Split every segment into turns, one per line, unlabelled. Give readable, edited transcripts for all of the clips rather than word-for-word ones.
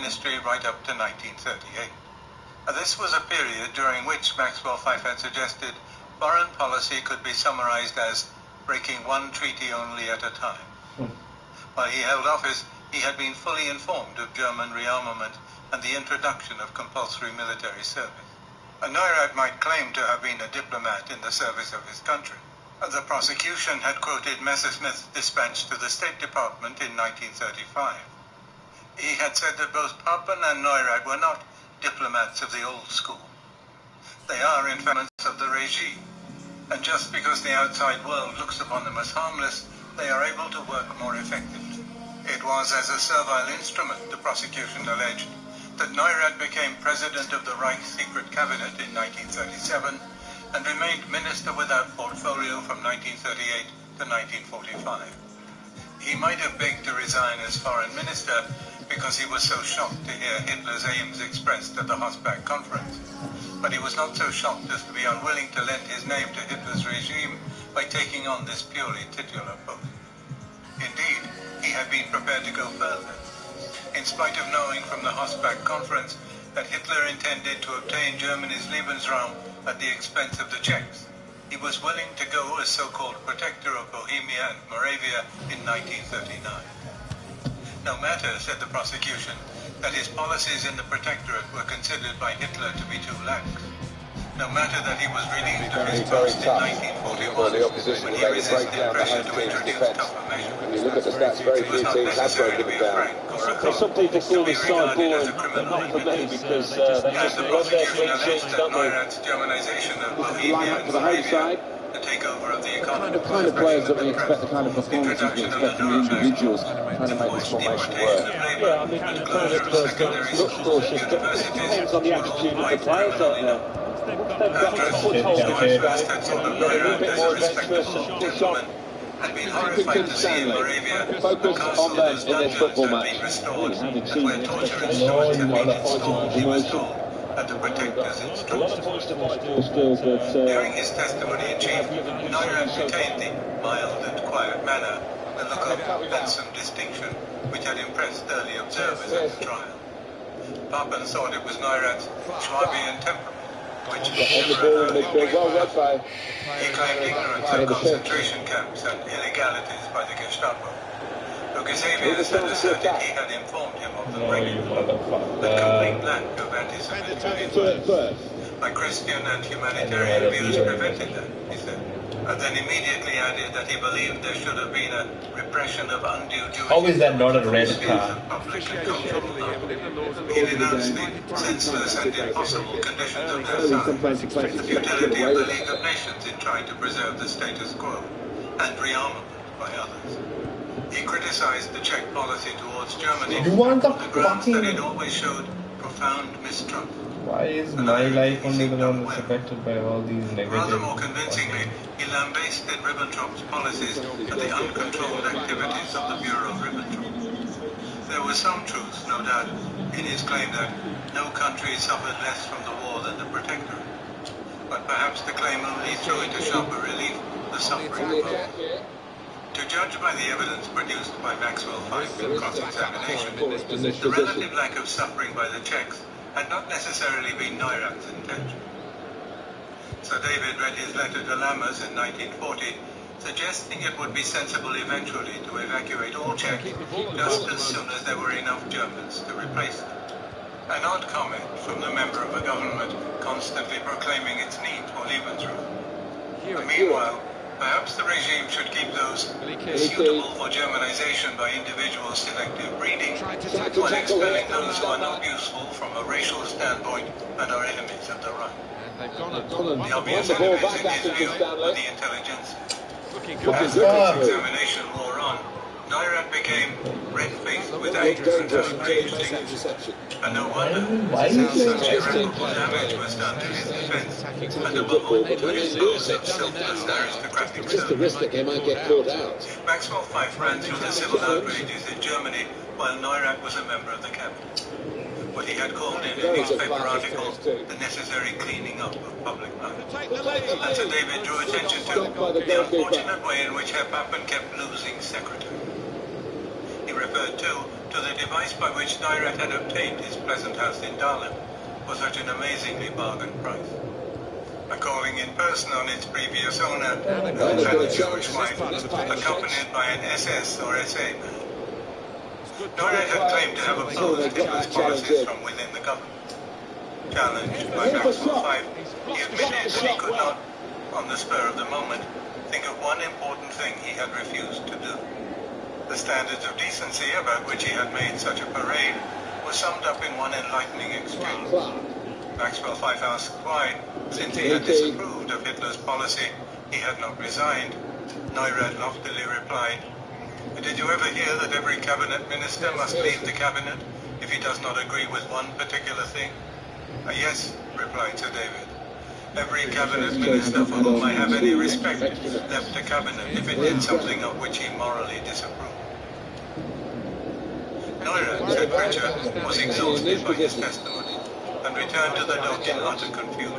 ministry right up to 1938. This was a period during which Maxwell Fyfe had suggested foreign policy could be summarized as breaking one treaty only at a time. While he held office, he had been fully informed of German rearmament and the introduction of compulsory military service. Neurath might claim to have been a diplomat in the service of his country. The prosecution had quoted Messerschmitt's dispatch to the State Department in 1935. He had said that both Papen and Neurath were not diplomats of the old school. They are informants of the regime, and just because the outside world looks upon them as harmless, they are able to work more effectively. It was as a servile instrument, the prosecution alleged, that Neurath became president of the Reich Secret Cabinet in 1937 and remained minister without portfolio from 1938 to 1945. He might have begged to resign as foreign minister because he was so shocked to hear Hitler's aims expressed at the Hossbach conference. But he was not so shocked as to be unwilling to lend his name to Hitler's regime by taking on this purely titular post. Indeed, he had been prepared to go further. In spite of knowing from the Hossbach conference that Hitler intended to obtain Germany's Lebensraum at the expense of the Czechs, he was willing to go as so-called protector of Bohemia and Moravia in 1939. No matter, said the prosecution, that his policies in the protectorate were considered by Hitler to be too lax. No matter that he was relieved of his post in 1941 when he resisted pressure to introduce tougher measures.
When you look at the stats, very few teams have broken it down.
There's some people call this side boring, but not for me, because they just run their clean sheets, don't they?
Line up
for the home side.
The takeover of the economy.
The kind of players that we expect, the kind of performances we expect from the individuals, trying to make this formation work.
Yeah, I mean, the players look cautious, but it depends on the attitude of the players, don't they? Once they've got a foothold in this game, they're a little bit more adventurous and push on.
Keep Stanley, focus on them in this football match.
Where torture and
emotion.
at the protector's
A lot of
instructions.
points still, but
During his testimony in chief, Neurath retained the mild and quiet manner, the look of handsome distinction, which had impressed early observers at the trial. Papen thought it was Neurath's Schwabian temperament, which he claimed ignorance of concentration camps and illegalities by the Gestapo. Xavier had asserted he had informed him of the break-in, the complete lack of anti-Semitism by Christian and humanitarian views prevented that, he said, and then immediately added that he believed there should have been a repression of undue Jewish.
How is that not a red card?
He denounced the senseless and impossible conditions of their side, the futility of the League of Nations in trying to preserve the status quo, and rearmament by others. He criticized the Czech policy towards Germany on the grounds that it always showed profound mistrust.
Why is my life only the one that's affected by all these negative...
Rather more convincingly, he lambasted Ribbentrop's policies and the uncontrolled activities of the Bureau of Ribbentrop. There was some truth, no doubt, in his claim that no country suffered less from the war than the Protectorate. But perhaps the claim only threw into sharper relief the suffering of all. To judge by the evidence produced by Maxwell Fyfe in cross-examination, the relative lack of suffering by the Czechs had not necessarily been Neurath's intention. Sir David read his letter to Lammers in 1940, suggesting it would be sensible eventually to evacuate all Czechs just as soon as there were enough Germans to replace them. An odd comment from the member of a government constantly proclaiming its need for Lebensraum. Meanwhile, perhaps the regime should keep those suitable for Germanization by individual selective breeding, while expelling those who are not useful from a racial standpoint and are enemies of the right. The obvious enemies in his view were the intelligence. As the cross-examination wore on, Neurath became red-faced with anger and outrage, and no wonder, since such irreparable damage was done to his defense, and above all to expose such selfless aristocratic
Just the risk that they might get caught out.
Maxwell Fyfe ran through the civil outrages in Germany while Neurath was a member of the cabinet. What he had called in a newspaper article the necessary cleaning up of public life. And Sir David drew attention to the unfortunate way in which Herr Papen kept losing secretaries. He referred to the device by which Neurath had obtained his pleasant house in Dahlem for such an amazingly bargain price. By calling in person on its previous owner, who had a Jewish wife, accompanied by an SS or SA man. Neurath had claimed to have opposed Hitler's policies from within the government. Challenged by Maxwell 5, he admitted that he could not, on the spur of the moment, think of one important thing he had refused to do. The standards of decency about which he had made such a parade were summed up in one enlightening exchange. Maxwell 5 asked why, since he had disapproved of Hitler's policy, he had not resigned. Neurath loftily replied, "Did you ever hear that every cabinet minister must leave the cabinet if he does not agree with one particular thing?" "Yes," replied Sir David. "Every cabinet minister for whom I have any respect left the cabinet if it did something of which he morally disapproved." Neurath, said Pritchard, was exhausted by his testimony and returned to the dock in utter confusion.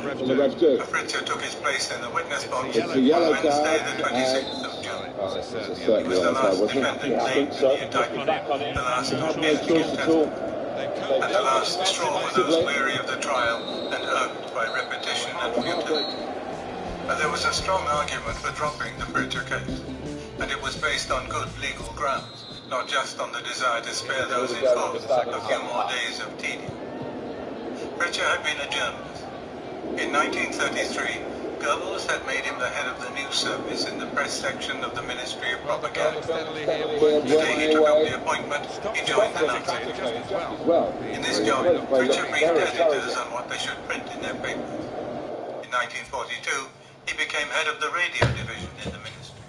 Pritchard took his place in the witness box on Wednesday, the 26th of June. He was the last defendant named in the indictment, the last witness in testimony, and the last straw for those weary of the trial and irked by repetition and futility. There was a strong argument for dropping the Pritchard case, and it was based on good legal grounds, not just on the desire to spare those involved a few more days of tedium. Pritchard had been a journalist. In 1933, Goebbels had made him the head of the news service in the press section of the Ministry of Propaganda. The day he took up the appointment, he joined the Nazis. In this job, Pritchard briefed editors on what they should print in their papers. In 1942, he became head of the radio division in the ministry.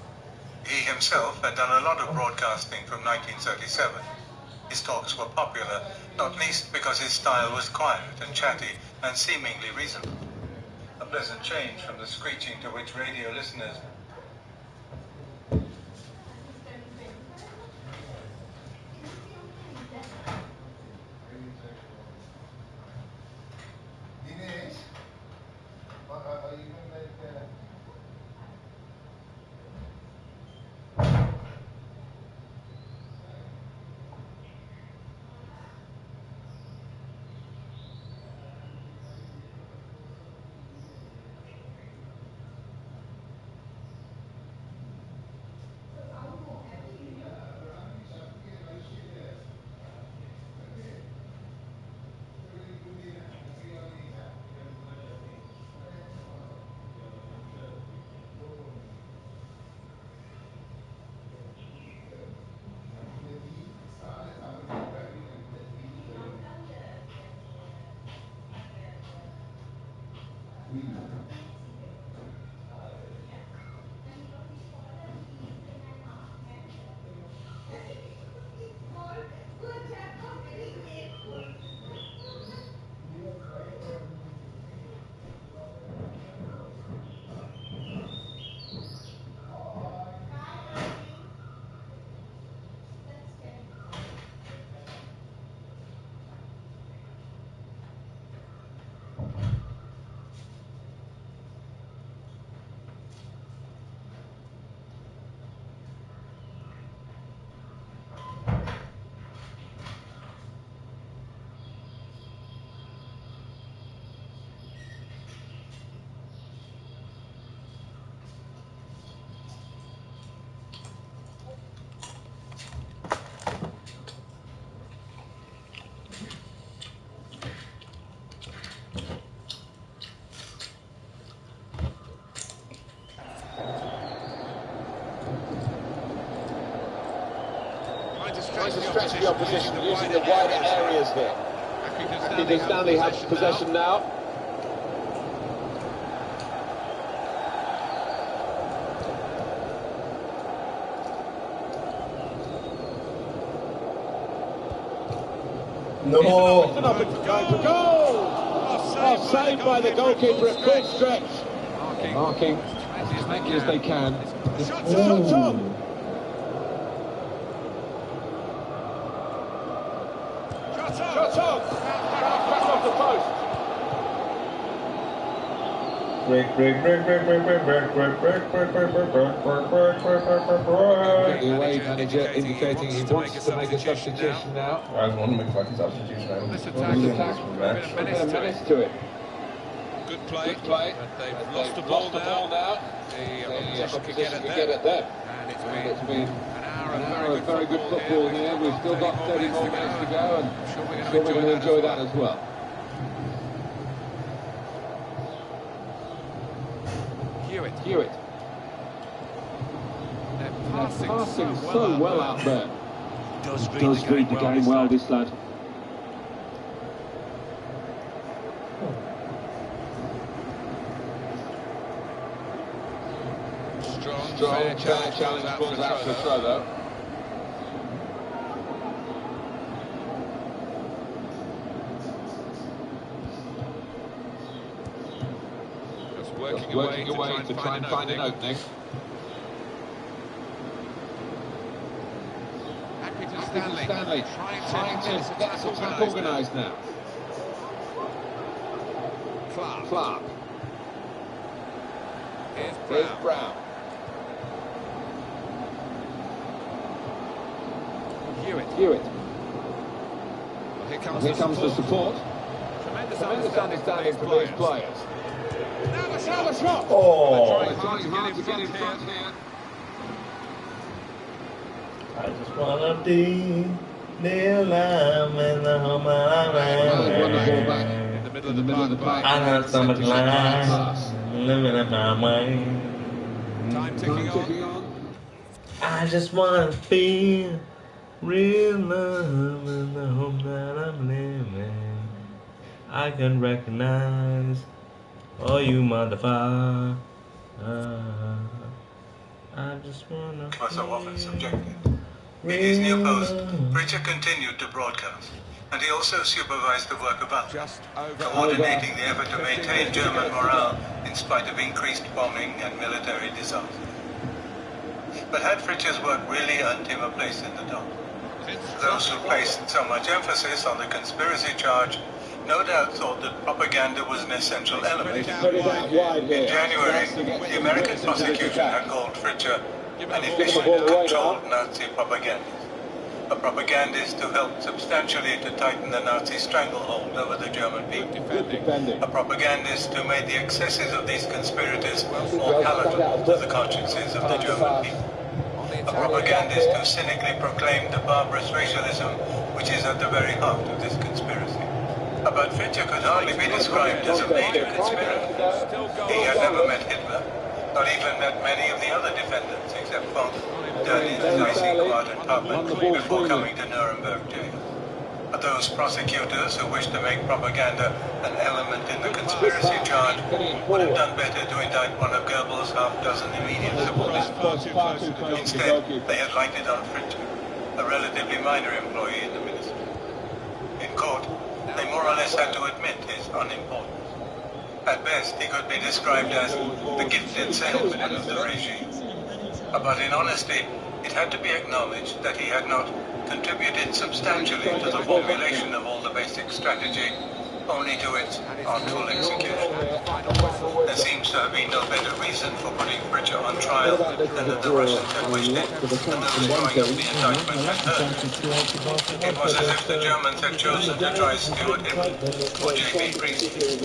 He himself had done a lot of broadcasting from 1937. His talks were popular, not least because his style was quiet and chatty and seemingly reasonable. A pleasant change from the screeching to which radio listeners
Dinesh, are you going to
Trying to stretch the opposition using the wider areas here. Accrington Stanley have possession now.
No!
Oh, saved by the goalkeeper at full stretch. Marking as many as they can. Shot on! Back off the post. away manager indicating he wants to make a substitution now.
I want to make a fucking substitution.
This attack has a bit of
menace to it.
Good play. But they've lost the ball now. The opposition could get at them. And it's been an hour of very good football here. We've still got 30 more minutes to go, and I'm sure we're going to enjoy that as well. Hewitt. They're passing so well out there. Does read the game well, this lad. Strong challenge balls out for a throw though. Just working away to try and find an opening. Stanley trying to get this attack organised now. Clark. Here's Brown. Hewitt. Well, here comes the support. Tremendous understanding for these players. Now the shot!
Oh!
Trying hard to get in front here.
I just wanna be near lamb in the home of
back in the middle of the park.
I got so much life living in my mind.
Time ticking on.
I just wanna feel real love in the home that I'm living. I can recognize all you motherfuckers. I just wanna.
Was so often subjected. In his new post, Pritchard continued to broadcast, and he also supervised the work of others, coordinating the effort to maintain German morale in spite of increased bombing and military disaster. But had Pritchard's work really earned him a place in the dock? Those who placed so much emphasis on the conspiracy charge no doubt thought that propaganda was an essential element. In January, the American prosecution had called Pritchard an efficient, controlled Nazi propagandist. A propagandist who helped substantially to tighten the Nazi stranglehold over the German people. A propagandist who made the excesses of these conspirators more palatable to the consciences of the German people. A propagandist who cynically proclaimed the barbarous racialism which is at the very heart of this conspiracy. But Pritchard could hardly be described as a major conspirator. He had never met Hitler, not even met many of the other defendants except Funk, Dönitz, Eisenquart and Papen before coming to Nuremberg jail. But those prosecutors who wished to make propaganda an element in the conspiracy charge would have done better to indict one of Goebbels' half-dozen immediate supporters. Instead, they had lighted on Pritchard, a relatively minor employee in the ministry. In court, they more or less had to admit his unimportance. At best, he could be described as the gifted salesman of the regime. But in honesty, it had to be acknowledged that he had not contributed substantially to the formulation of all the basic strategy, only to its artful execution. There seems to have been no better reason for putting Pritchard on trial than that the Russians had wished it, and that the drawing of the indictment had hurt. It was as if the Germans had chosen to try Stuart Hibben or J.B. Priestley.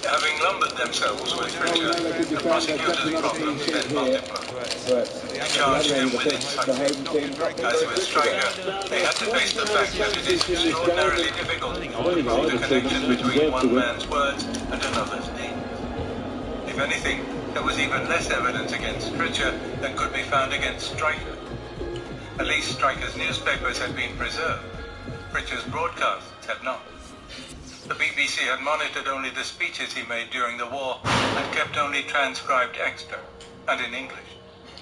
Having lumbered themselves with Pritchard, the prosecutor's problems then multiplied. They charged him with incitement. As with Stryker, they had to face the fact that it is extraordinarily difficult to prove the connection between one man's words and another's deed. If anything, there was even less evidence against Pritchard than could be found against Stryker. At least Stryker's newspapers had been preserved. Pritchard's broadcasts had not. The BBC had monitored only the speeches he made during the war and kept only transcribed extra, and in English.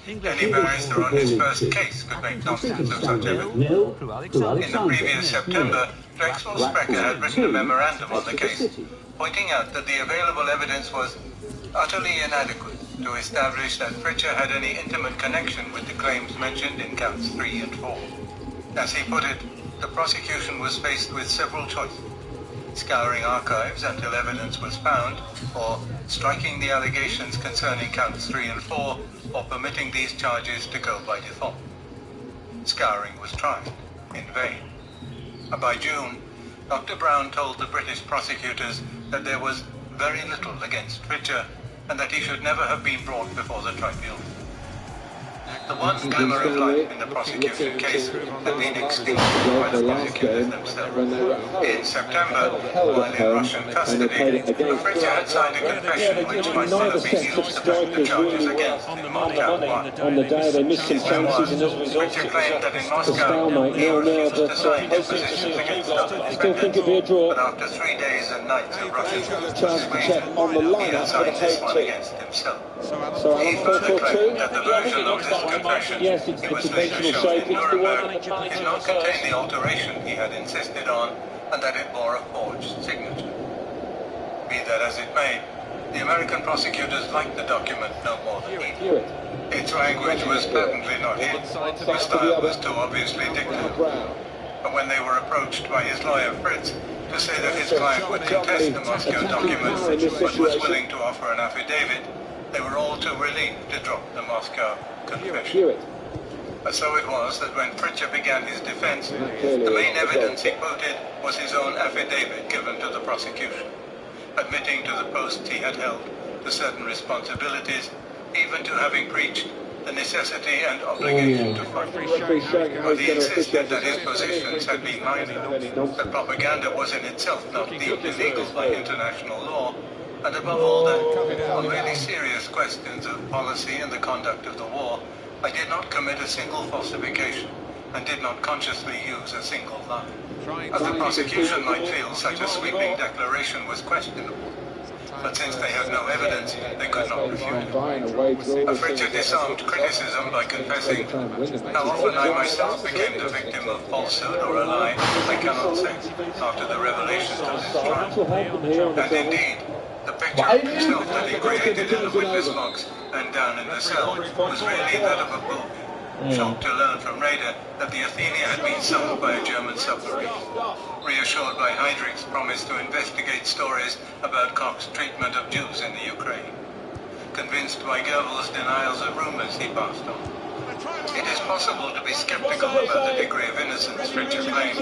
Any barrister on his first case could make nonsense of such evidence. In the previous September, Drexel Sprecher had written a memorandum on the case, pointing out that the available evidence was utterly inadequate to establish that Pritchard had any intimate connection with the claims mentioned in counts 3 and 4. As he put it, the prosecution was faced with several choices. scouring archives until evidence was found, or striking the allegations concerning counts 3 and 4, or permitting these charges to go by default. Scouring was tried, in vain. And by June, Dr. Brown told the British prosecutors that there was very little against Pritchard and that he should never have been brought before the tribunal. The one glimmer of light in the prosecution case had been extinguished by the prosecutors themselves. In September, while in Russian custody, Pritchard had signed a confession which might well have been used to press the charges against him on count 1.
On the day they missed some chances, and as a result
Pritchard claimed that in
it's a
Moscow
stalemate,
he
0-0,
refused to
but
sign depositions against other
I still think it'd be a
defendants.
draw.
But after 3 days and nights of Russian
Chance to check on the
he
lineup
had
for the
signed this
home
one
team.
against himself.
So
He
I'm
further
4-4-2.
claimed that the version of this confession
Yes, it's
it
the
was later
conventional
shown
shape.
in
It's the one
Nuremberg
that the
did not contain the alteration he had insisted on, and that it bore a forged signature. Be that as it may, the American prosecutors liked the document no more than he did. Its language was patently not his. The style was too obviously dictative. But when they were approached by his lawyer Fritz to say that his client would contest the Moscow document but was willing to offer an affidavit, they were all too relieved to drop the Moscow confession. And so it was that when Pritchard began his defense, the main evidence he quoted was his own affidavit given to the prosecution, admitting to the posts he had held, to certain responsibilities, even to having preached the necessity and obligation to fight. But he insisted that his positions had been minor, that propaganda was in itself not deemed illegal by international law, and above all that, on really serious questions of policy and the conduct of the war, I did not commit a single falsification and did not consciously use a single lie. As the prosecution might feel such a sweeping declaration was questionable, but since they had no evidence, they could not refute it. Pritchard disarmed criticism by confessing, "How often I myself became the victim of falsehood or a lie, I cannot say, after the revelations of this trial." And indeed, the picture of himself that he created in the witness box and down in the cell was really that of a booby, shocked to learn from Rader that the Athenia had been sunk by a German submarine, reassured by Heydrich's promise to investigate stories about Koch's treatment of Jews in the Ukraine, convinced by Goebbels' denials of rumors he passed on. It is possible to be skeptical about the degree of innocence Pritchard claims,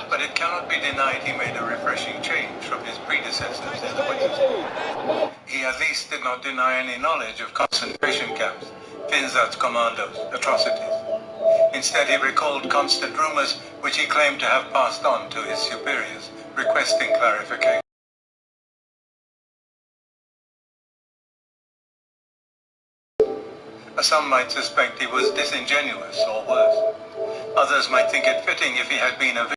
but it cannot be denied he made a refreshing change from his predecessors in the witness. He at least did not deny any knowledge of concentration camps, Einsatzkommandos, atrocities. Instead, he recalled constant rumors which he claimed to have passed on to his superiors, requesting clarification. Some might suspect he was disingenuous or worse. Others might think it fitting if he had been a